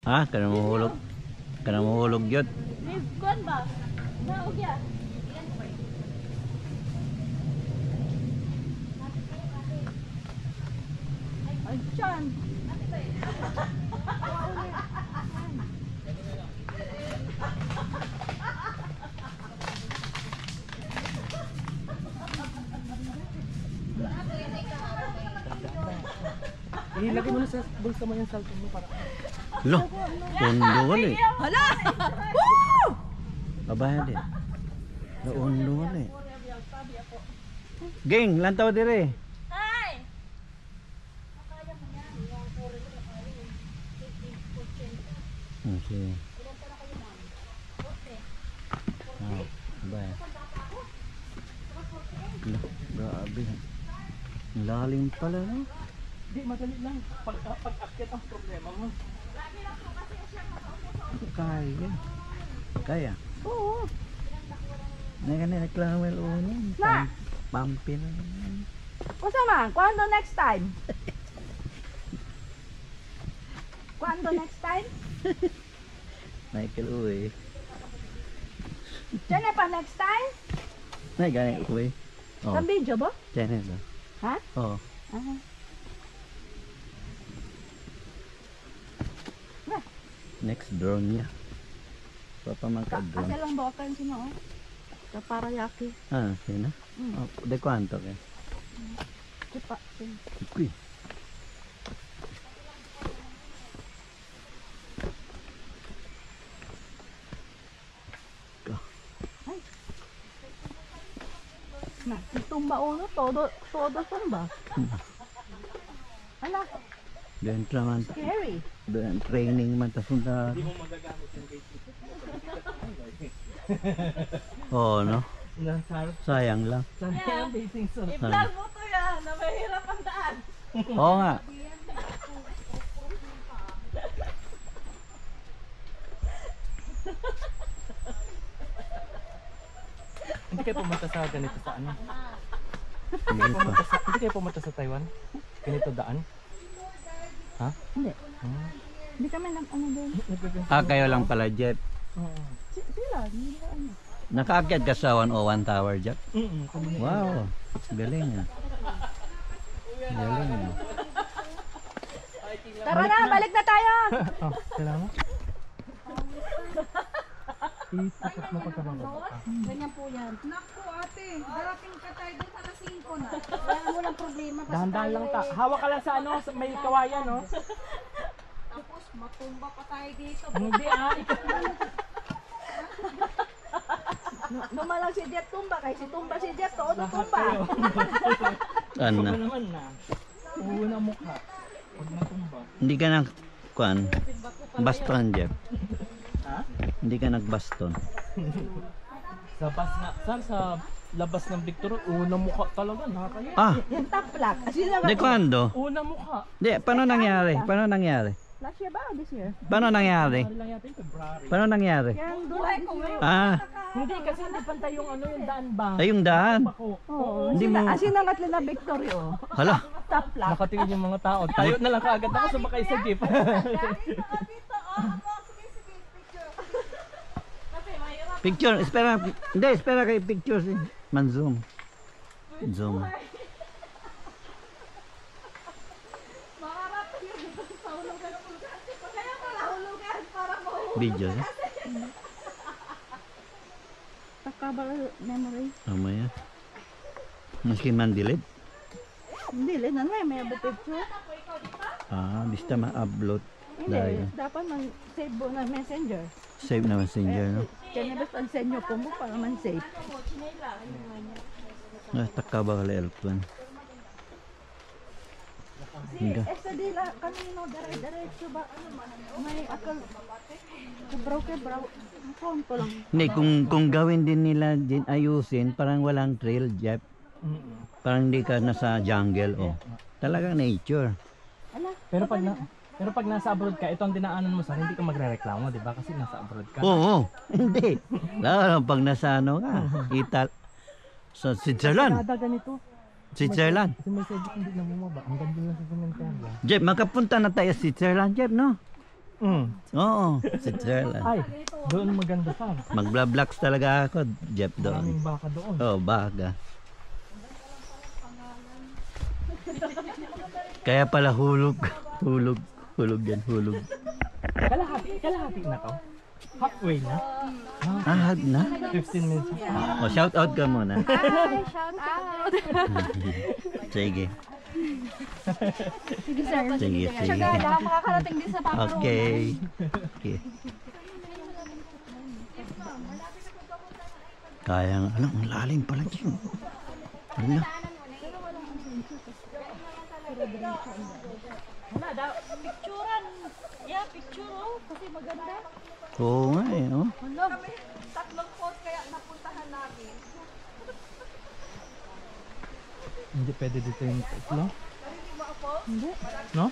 Ha? Kanang mahulog. Kanang mahulog yun. Live kon ba? Naog ya. Ay, Chan. Ilagay mo na sa bulsa mo yung cellphone mo para. Lo, undo wala eh. Hala! Babayan din. Lo, undo wala eh. Ging, lantaw dire. Hi! Okay. Ah, babayan. Lo, grabe. Lalim pala no? Di, madali lang. Pag-akyat ang problema mo. Kaya. Kaya. Oo. Nagreklamo el uno. Na. Pampi na naman. Kusa man, kuando next time? Kuando next time? Michael Uwe. Diyan pa next time? Nay gani Uwe. Oh. Sa video ba? Channel ba? Ha? Oh. Ah. Next drone niya. Papa man ka Kasi drone. lang ba kan sino oh? Sa parayaki. Ah, sino? Oh, de cuánto que? Cepat. Uy. Nah, tumba ulo todo tumba. Ala, Doon naman. scary. Doon training man ta punta. Hindi mo magagamit yung gate. Oh, no. Nasar. Sayang lang. Sana yung dating so. I-vlog mo to yan, na mahirap ang daan. Oo nga. Hindi kayo pumunta sa ganito sa ano? Dito. Hindi kayo pumunta sa Taiwan? Ganito daan? Ha? Hindi. Hmm. Hindi kami ano doon. Ah, kayo lang pala, Jeff. Oo. Sila, hindi na ano. Nakaakyat ka sa 101 Tower, Jeff. Kami. Wow. Galing ah. Galing ah. Tara na, balik na tayo. Oh, salamat. Itapat mo pagkababa. Ganyan po yan. Naku ate, darating ka tayo doon alas 5 na. Wala mo lang problema. Basta Dahan-dahan lang ta. tayo Hawak ka lang sa ano, sa may kawayan, no? Tapos matumba pa tayo dito. Hindi ah. Numalang si Jet tumba, kay si tumba si Jet, todo tumba. Ano? Ano naman na? Una mukha. Huwag matumba. Hindi ka nag kuan. Baston, Jeff. Ha? Hindi ka nagbaston. Sa bus na, saan sa labas ng Victor, una mukha talaga, nakakaya. Ah, Yung taplak. Kasi naman, de cuando? Una mukha. Di, paano nangyari? Paano nangyari? last year ba o this year? Paano nangyari? Ano lang yata yung February. Paano nangyari? Yung July ko ngayon. Ah, Hindi kasi hindi pantay yung ano yung daan ba? ay yung daan. Ako. Oo. Hindi mo- Asin ang atleta Victory oh. Hala. Taplak. Nakatingin yung mga tao. Tayo na lang kaagad ako sumakay sa jeep. Picture, espera. Hindi, espera kay picture si Man-zoom. Zoom. Video eh. Takabal memory. Mamaya. Maski man delete. Hindi, linan may picture. Ah, basta ma-upload. Hindi, Dahil dapat mag-save mo na messenger. save na messenger, no? Kaya na basta send nyo po mo para man save. Ah, taka ba kala aircon? Hindi. Dila kanino dire-diretso ba ano man may akal kebraw phone ko lang. Hindi, kung gawin din nila din ayusin, parang walang trail, Jeff. Parang hindi ka nasa jungle, oh. Talagang nature. Ala, Pero pag nasa abroad ka, ito ang dinaanan mo sa hindi ka magrereklamo, di ba? Kasi nasa abroad ka. Oo, hindi. Lalo pag nasa ano ka, kita sa Switzerland. Kada ganito. Switzerland. Kasi may sedyo hindi na bumaba. Ang ganda lang sa cemetery. Jeff, makapunta na tayo sa Switzerland, Jeff, no? Oo, si Trela. Ay, doon maganda Sam. Magblablax talaga ako, Jeff, Maraming doon. baka doon. Oh, baga. Kaya pala hulog. Hulog yan, hulog. Kalahati na to. Halfway na. Hag na. 15 minutes. O, shout out ka muna. Hi, shout out. Sige. Sige, sir. Sige, sige. Siya baka makakarating din sa Papa Roma. Okay. Okay. Kaya, ano, ang lalim pala dyan. Ano? Wala daw. Picturean. Yeah, picture oh. Kasi maganda. Oo nga eh, oh. Wala. Tatlong post kaya napuntahan namin. Hindi pwede dito yung tatlo. Hindi. No?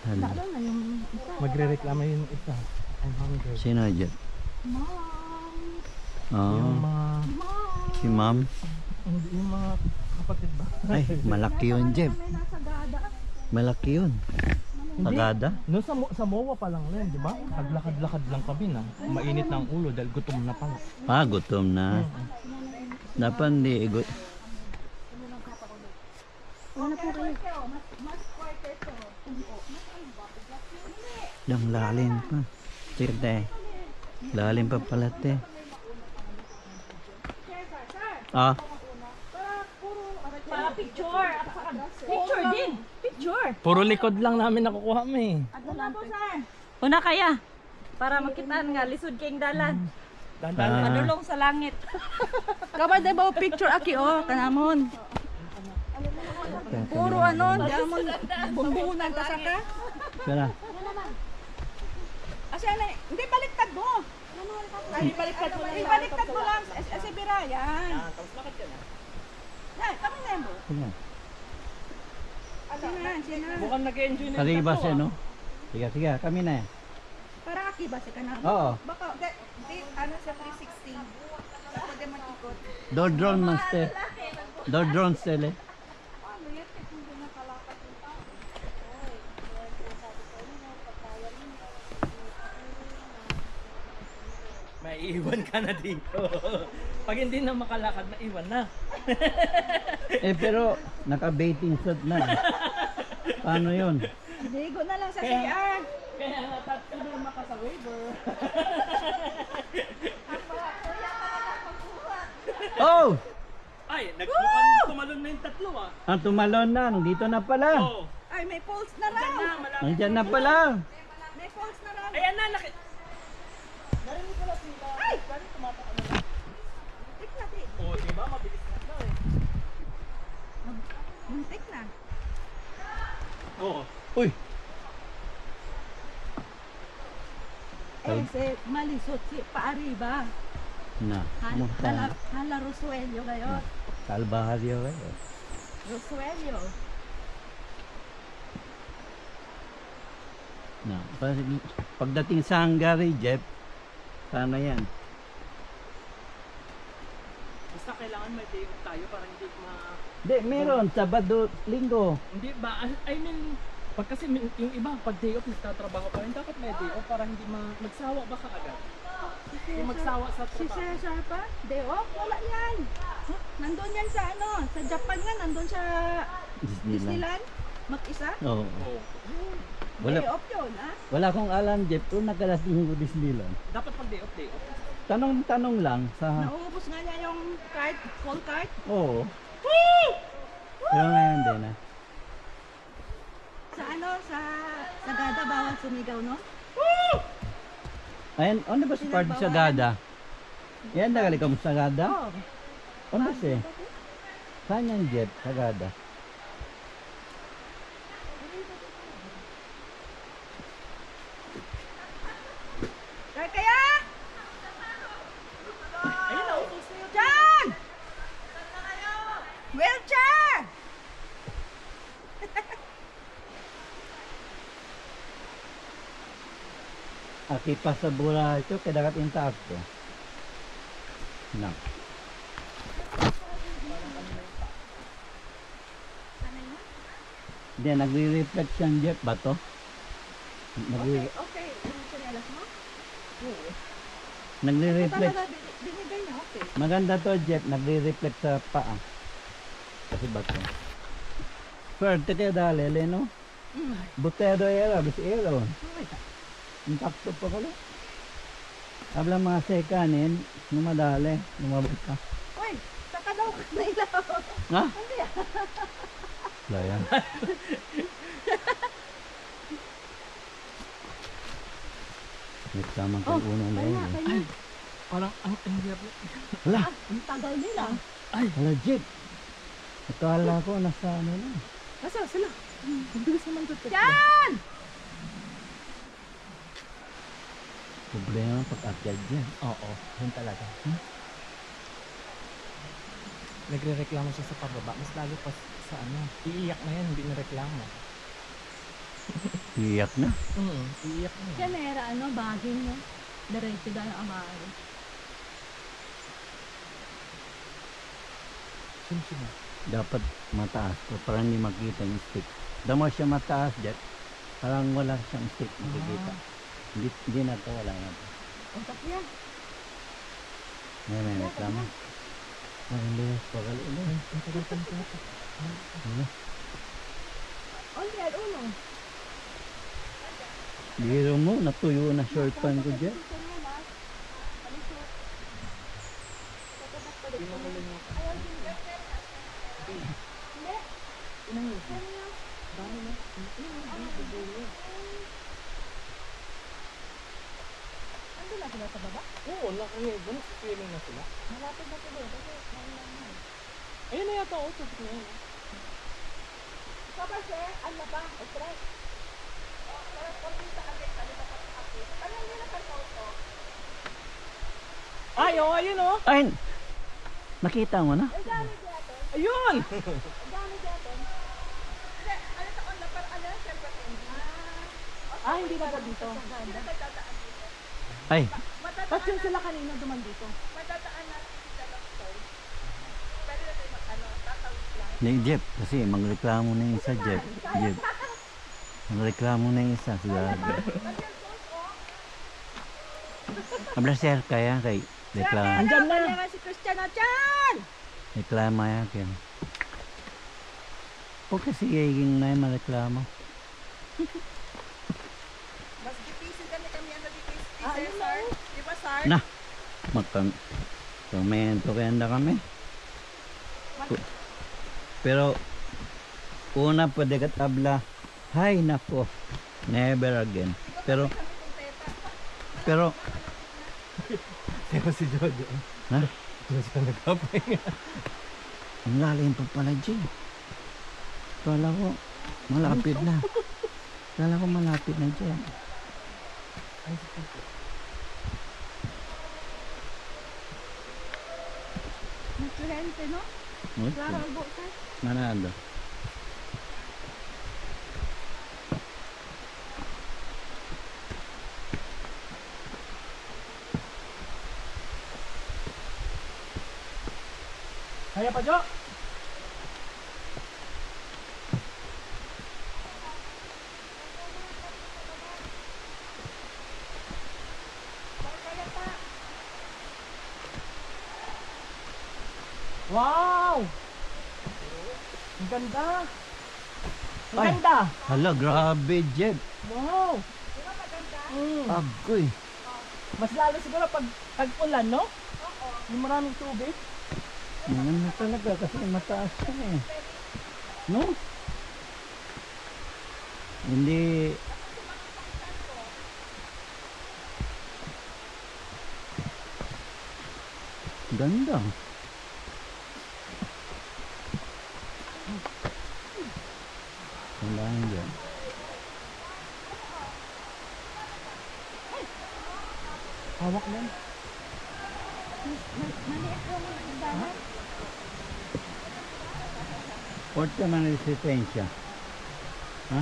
Ano? Lalo na yung isa. Magre-reklamo yung isa. I'm hungry. Sino dyan? Mom. Yung Oh, mga... si ma'am. Hindi, yung mga kapatid ba? Ay, malaki yun, Jeff. May nasa gada. Malaki yun. Agada? No, sa MOA pa lang yan, di ba? Naglakad-lakad lang kami na. Mainit na ang ulo dahil gutom na pala. Ah, gutom na. Dapat hindi. Wala po kayo. Yung lalim pa. Sige, te. Lalim pa pala, te. Ah, Para picture. At saka picture din. Picture. Puro likod lang namin nakukuha mo Ano na po, sir? Una kaya. Para makitaan nga, lisod kayong dalan. ah, Madulong sa langit. Kapag di ba picture aki oh, kanamon. Puro ano, diamond bumbunan ka saka. Kaya, Asa na, hindi baliktad mo. Ay, baliktad mo lang. Ibaliktad mo lang sa birayan. Tapos lakad ka na. Yan, kami na yan, bro. Sina. Mukhang nag-enjoy na Kali ba siya, no? Sige, sige, kami na. Para aki ba si kanamon? Oo. Baka, ano sa 360. Tapos din mag-ikot. Do drone man, ste. Do drone, stele. May iwan ka na dito. Pag hindi na makalakad, naiwan na. Eh, pero, naka-baiting suit na. Paano yun? Ligo na lang sa Kaya- CR. Kaya natatanong ka sa waiver. Oh! Ay, nagmukhang tumalon na yung tatlo ah. Ang tumalon na, nandito na pala. Oo. Ay, may pulse na raw. Malapit. Nandyan na pala. May pulse na raw. Ayan na, Ay! Muntik na, di. Oo, diba? Mabilis na daw eh. Muntik na. Oo. Uy! Eh, si malisot si paariba. Na, kumusta? Hala Rosuelio ngayon. Kalbaharyo kayo. Rosuelio. Na, pagdating sa Hungary, Jeff, sana yan. Basta kailangan may day off tayo para hindi Hindi, meron. Sabado, Linggo. Hindi ba? I mean, pag kasi yung iba, pag day off nagtatrabaho pa rin, dapat may day off para hindi magsawa ba kaagad? Yung magsawa sa Si trabaho. Cesar pa? De oh, wala yan. Nandun yan sa ano, sa Japan nga, nandun sa Disneyland. Disneyland. Mag-isa. Oo. Oo. Wala, Day off yun, ha? wala akong alam, Jeff, kung nagkalating Disneyland. Dapat pag day off, day off. Tanong lang sa... Nauubos nga niya yung card, call card. Oo. Pero ngayon din, ah. Sa ano, sa Sagada, bawal sumigaw, no? Ayan, ano ba sa party sa Gada? Yan, nagali ka mo sa Gada? Oo. Ano ba siya? Saan yan, Jeff, sa Gada? Kaya? Ayun na, utos na yun. Diyan! Wheelchair! Aki pa sa bula ito, kaya dapat yung taas ko. Na. Hindi, nagre-reflect siyang Jeff ba to? Okay, yung tsinelas mo? Nagre-reflect. Talaga, binigay na, okay. Maganda to, Jeff. Nagre-reflect sa paa. Kasi bato. Suerte kayo dali, no? Butero era, bis era. Impacto pa kalo. Habla mga sekanin, numadali, lumabot ka. Uy, saka daw na ilaw. Ha? Ano yan? Wala yan. May tamang kang unong na yun. Ay, parang ang hirap. Wala, Ang tagal nila. wala, Jeff. Akala ko nasa ano na. Nasa sila? Ang bilis naman doon. Yan! Problema pag-akyat dyan. Oo, yun talaga. Nagre-reklamo siya sa pababa. Mas lalo pa sa ano. Iiyak na yan, hindi na reklamo. Iyak na. Iiyak na yan. Yan era, baging, no? Diretso dahil ang amahan. Sino? Dapat mataas ko para hindi makita yung stick. Damo siya mataas, Jeff. Parang wala siyang stick makikita. Hindi na to, wala na to. Utak yan. May reklamo. Ang bilis pa kali ulo. Ang tagal pa nito. Ano? Only at uno. Biro mo, natuyo na short pan ko dyan. Ando na sila sa baba? Oo, nakangibon. Feeling na sila. Malapit na sila. Kasi maulan na. Ayun na yata, oh. Tubig na yun. Ikaw ba, sir? Ano ba? Try. Parang kompita agad. Sabi ba pa ako? Ano yun na pag-auto? Ay, oh, ayun, oh. Ay! Nakita mo na? Ang dami dito. Ayun! Ang dami dito. Hindi, ano sa online? Parang ano? Siyempre, hindi. Ah, hindi na ba dito? Hindi na dadaan dito. Ay! Ba't yun sila kanina duman dito? Madadaan natin sa Longstone. Pwede na tayo tatawid lang. Ni Jeff, kasi magreklamo na yung isa, Jeff. Jeff. Magreklamo na yung isa, sigurado. Abla sir, kaya kay reklamo. Andyan na. Kanya si Cristiano dyan! Reklamo yan, kaya. Huwag kasi gaging na yung mareklamo. Mas difícil kami ang nag-difícil, sir. Di ba, sir? Na! Magkamento kaya na kami. Pero, una pwede ka tabla, hay nako, never again. Pero, Pero si Jojo. ha? Jojo nagkapay. Ang lalim pa pala, Jay. Kala ko, malapit na. Kala ko malapit na dyan. Ay, si Jojo. Nagkuhente, no? Claro, albo, sir. Manado. Kaya pa, Jo? Wow! Ang ganda! Ang Ay. ganda! Hala, grabe, Jeb. Wow! Agoy. Mas lalo siguro pag tag-ulan, no? Yung maraming tubig. Maganda talaga kasi mataas ka eh. No? Hindi... Ganda. Tandaan dyan. Hawak lang. Maliit ko mga ibanan. Port ka man resistensya. Ha?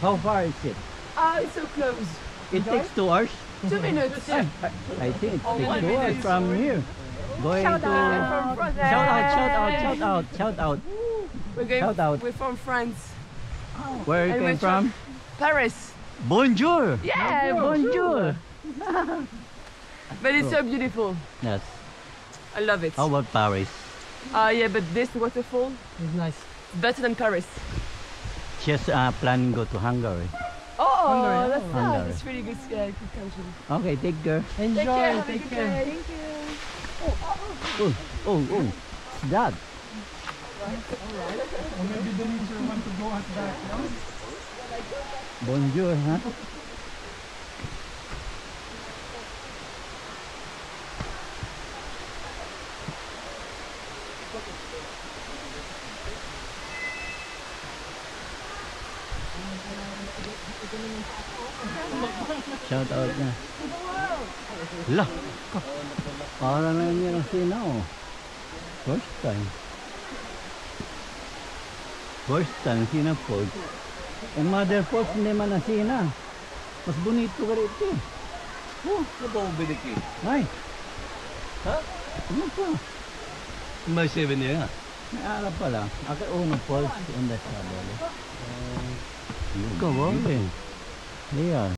How far is it? Ah, it's so close. It takes 2 hours? 2 minutes. I think it takes 2 hours from here. Going Shout to... out. Shout out. We're going. Shout out. We're from France, Where you And came which from? Paris. Bonjour. Yeah, Bonjour. but it's so beautiful. Yes. I love it. How about Paris? Yeah, but this waterfall It's nice. is better than Paris. Just planning to go to Hungary. Oh, Hungary, that's oh. nice. Hungary. It's really good, good country. Okay, take care. Enjoy, take care. Thank you. Oh. That. Maybe the nature want to go at that, no? Bonjour, huh? Shout out na. Lah, para na niya ang sina, oh. First time. First time, sina Falls. Ang Mother Falls, hindi man na sina. Mas bonito ka rito. Oh, Ano ba ang biniki? ay. Ha? Ano pa? May 7 niya. May arap pala. Aka unang falls on the side. Ikaw, okay. Yeah.